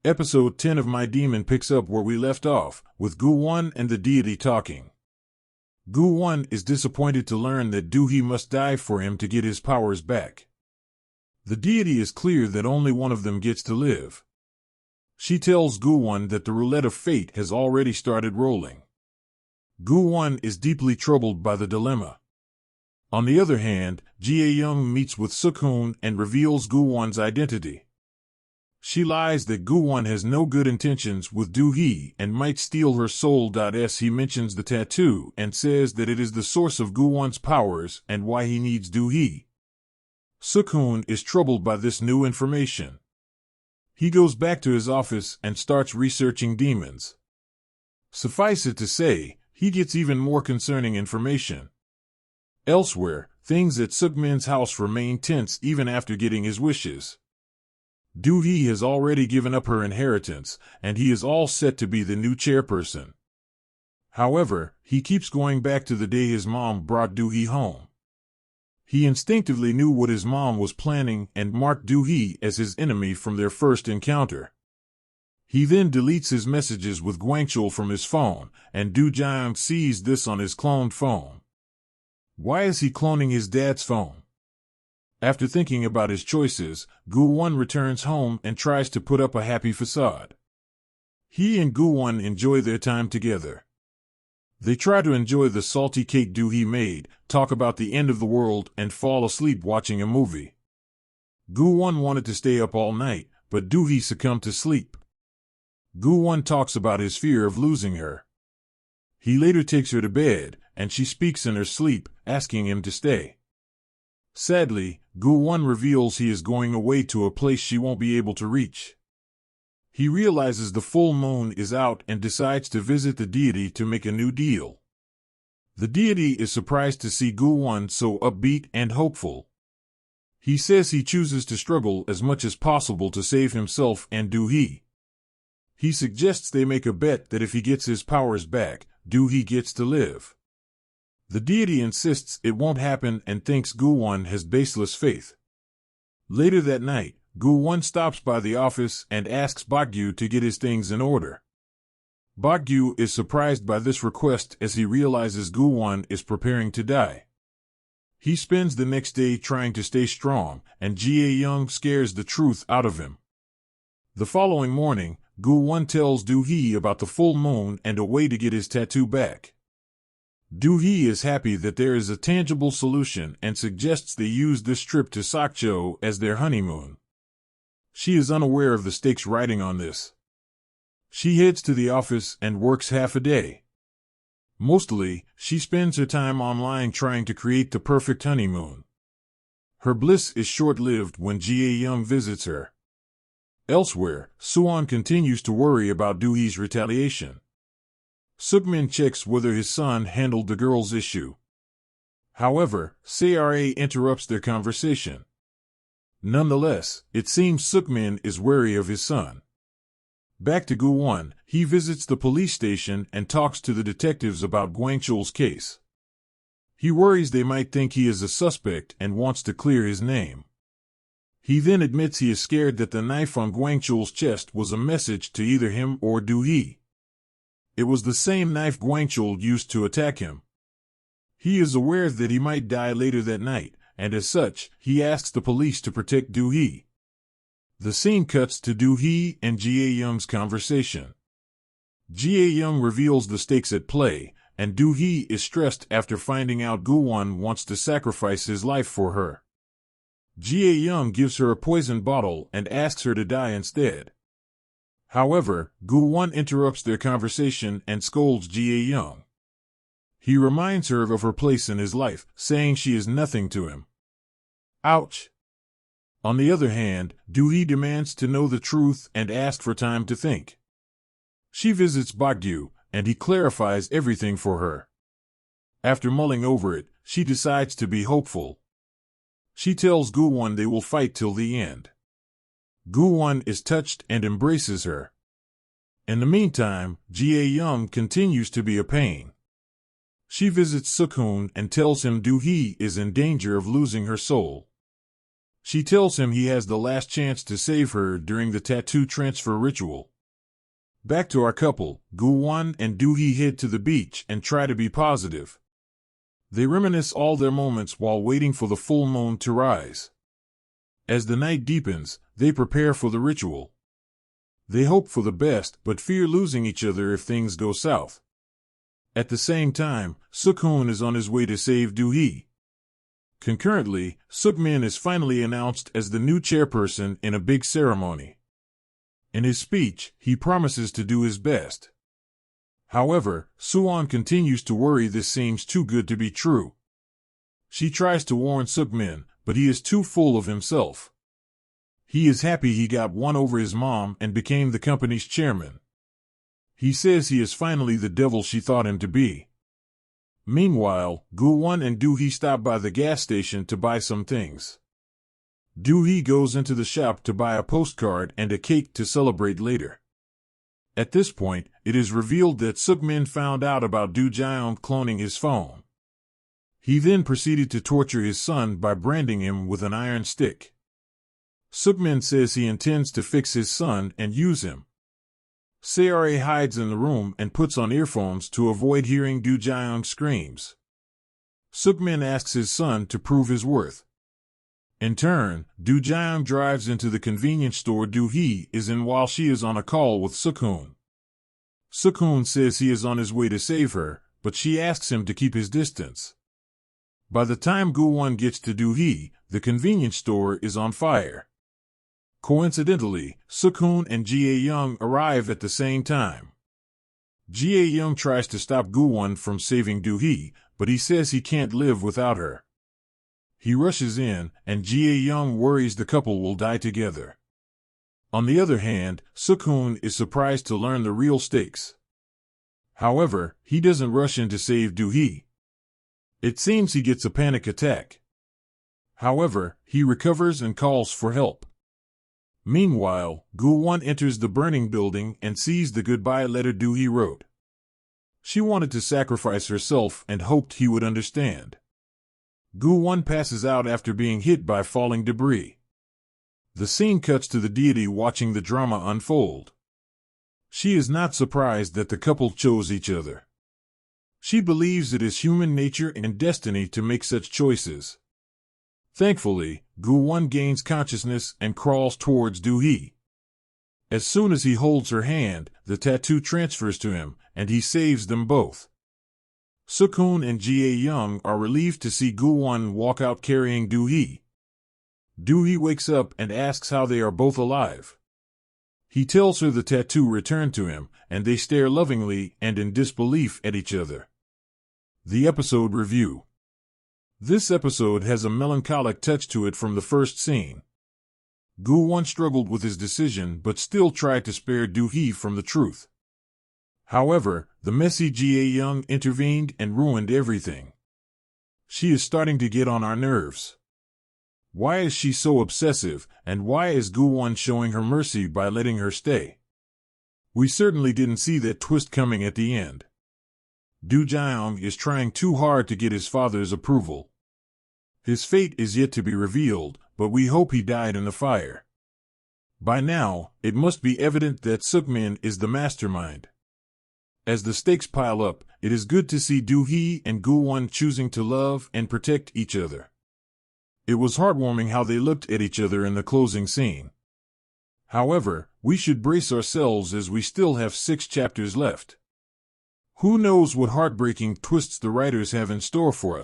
Episode 10 of My Demon picks up where we left off, with Gu-won and the deity talking. Gu-won is disappointed to learn that Do-hee must die for him to get his powers back. The deity is clear that only one of them gets to live. She tells Gu-won that the roulette of fate has already started rolling. Gu-won is deeply troubled by the dilemma. On the other hand, Jae-young meets with Suk-hoon and reveals Gu-won's identity. She lies that Gu-won has no good intentions with Do-hee and might steal her soul. He mentions the tattoo and says that it is the source of Gu-won's powers and why he needs Do-hee. Suk-hoon is troubled by this new information. He goes back to his office and starts researching demons. Suffice it to say, he gets even more concerning information. Elsewhere, things at Suk-min's house remain tense even after getting his wishes. Do-hee has already given up her inheritance, and he is all set to be the new chairperson. However, he keeps going back to the day his mom brought Do-hee home. He instinctively knew what his mom was planning and marked Do-hee as his enemy from their first encounter. He then deletes his messages with Gwangchul from his phone, and Do-jang sees this on his cloned phone. Why is he cloning his dad's phone? After thinking about his choices, Gu-won returns home and tries to put up a happy facade. He and Gu-won enjoy their time together. They try to enjoy the salty cake Do-hee made, talk about the end of the world, and fall asleep watching a movie. Gu-won wanted to stay up all night, but Do-hee succumbed to sleep. Gu-won talks about his fear of losing her. He later takes her to bed, and she speaks in her sleep, asking him to stay. Sadly, Gu-won reveals he is going away to a place she won't be able to reach. He realizes the full moon is out and decides to visit the deity to make a new deal. The deity is surprised to see Gu-won so upbeat and hopeful. He says he chooses to struggle as much as possible to save himself and Do-hee. He suggests they make a bet that if he gets his powers back, Do-hee gets to live. The deity insists it won't happen and thinks Gu-won has baseless faith. Later that night, Gu-won stops by the office and asks Bakgyu to get his things in order. Bakgyu is surprised by this request as he realizes Gu-won is preparing to die. He spends the next day trying to stay strong, and Jae-young scares the truth out of him. The following morning, Gu-won tells Do-hee about the full moon and a way to get his tattoo back. Do-hee is happy that there is a tangible solution and suggests they use this trip to Sakcho as their honeymoon. She is unaware of the stakes riding on this. She heads to the office and works half a day. Mostly, she spends her time online trying to create the perfect honeymoon. Her bliss is short-lived when Jae-young visits her. Elsewhere, Suwon continues to worry about Do-hee's retaliation. Suk-min checks whether his son handled the girl's issue. However, Sara interrupts their conversation. Nonetheless, it seems Suk-min is wary of his son. Back to Gu-won, he visits the police station and talks to the detectives about Gwangchul's case. He worries they might think he is a suspect and wants to clear his name. He then admits he is scared that the knife on Gwangchul's chest was a message to either him or Do-hee. It was the same knife Gwangchul used to attack him. He is aware that he might die later that night, and as such, he asks the police to protect Do-hee. The scene cuts to Do-hee and Jae-young's conversation. Jae-young reveals the stakes at play, and Do-hee is stressed after finding out Gu-won wants to sacrifice his life for her. Jae-young gives her a poison bottle and asks her to die instead. However, Gu-won interrupts their conversation and scolds Jae-young. He reminds her of her place in his life, saying she is nothing to him. Ouch! On the other hand, Do-hee demands to know the truth and asks for time to think. She visits Bakgyu, and he clarifies everything for her. After mulling over it, she decides to be hopeful. She tells Gu-won they will fight till the end. Gu-won is touched and embraces her. In the meantime, Jae-young continues to be a pain. She visits Suk-hoon and tells him Do-hee is in danger of losing her soul. She tells him he has the last chance to save her during the tattoo transfer ritual. Back to our couple, Gu-won and Do-hee head to the beach and try to be positive. They reminisce all their moments while waiting for the full moon to rise. As the night deepens, they prepare for the ritual. They hope for the best, but fear losing each other if things go south. At the same time, Suk-hoon is on his way to save Do-hee. Concurrently, Suk-min is finally announced as the new chairperson in a big ceremony. In his speech, he promises to do his best. However, Suwon continues to worry this seems too good to be true. She tries to warn Suk-min, but he is too full of himself. He is happy he got one over his mom and became the company's chairman. He says he is finally the devil she thought him to be. Meanwhile, Gu-won and Do-hee stop by the gas station to buy some things. Do-hee goes into the shop to buy a postcard and a cake to celebrate later. At this point, it is revealed that Suk-min found out about Do-jaeon cloning his phone. He then proceeded to torture his son by branding him with an iron stick. Suk-min says he intends to fix his son and use him. Seore hides in the room and puts on earphones to avoid hearing Do-jaeon's screams. Suk-min asks his son to prove his worth. In turn, Do-jaeon drives into the convenience store Do-hee is in while she is on a call with Suk-hoon. Suk-hoon says he is on his way to save her, but she asks him to keep his distance. By the time Gu-won gets to Do-hee, the convenience store is on fire. Coincidentally, Suk-hoon and Jae-young arrive at the same time. Jae-young tries to stop Gu-won from saving Do-hee, but he says he can't live without her. He rushes in, and Jae-young worries the couple will die together. On the other hand, Suk-hoon is surprised to learn the real stakes. However, he doesn't rush in to save Do-hee. It seems he gets a panic attack. However, he recovers and calls for help. Meanwhile, Gu-won enters the burning building and sees the goodbye letter Do-hee wrote. She wanted to sacrifice herself and hoped he would understand. Gu-won passes out after being hit by falling debris. The scene cuts to the deity watching the drama unfold. She is not surprised that the couple chose each other. She believes it is human nature and destiny to make such choices. Thankfully, Gu-won gains consciousness and crawls towards Do-hee. As soon as he holds her hand, the tattoo transfers to him, and he saves them both. Suk-hoon and Jae-young are relieved to see Gu-won walk out carrying Do-hee. Do-hee wakes up and asks how they are both alive. He tells her the tattoo returned to him, and they stare lovingly and in disbelief at each other. The episode review. This episode has a melancholic touch to it from the first scene. Gu-won struggled with his decision but still tried to spare Do-hee from the truth. However, the messy Jae-young intervened and ruined everything. She is starting to get on our nerves. Why is she so obsessive, and why is Gu-won showing her mercy by letting her stay? We certainly didn't see that twist coming at the end. Do-jaeon is trying too hard to get his father's approval. His fate is yet to be revealed, but we hope he died in the fire. By now, it must be evident that Suk-min is the mastermind. As the stakes pile up, it is good to see Do-hee and Gu-won choosing to love and protect each other. It was heartwarming how they looked at each other in the closing scene. However, we should brace ourselves as we still have 6 chapters left. Who knows what heartbreaking twists the writers have in store for us?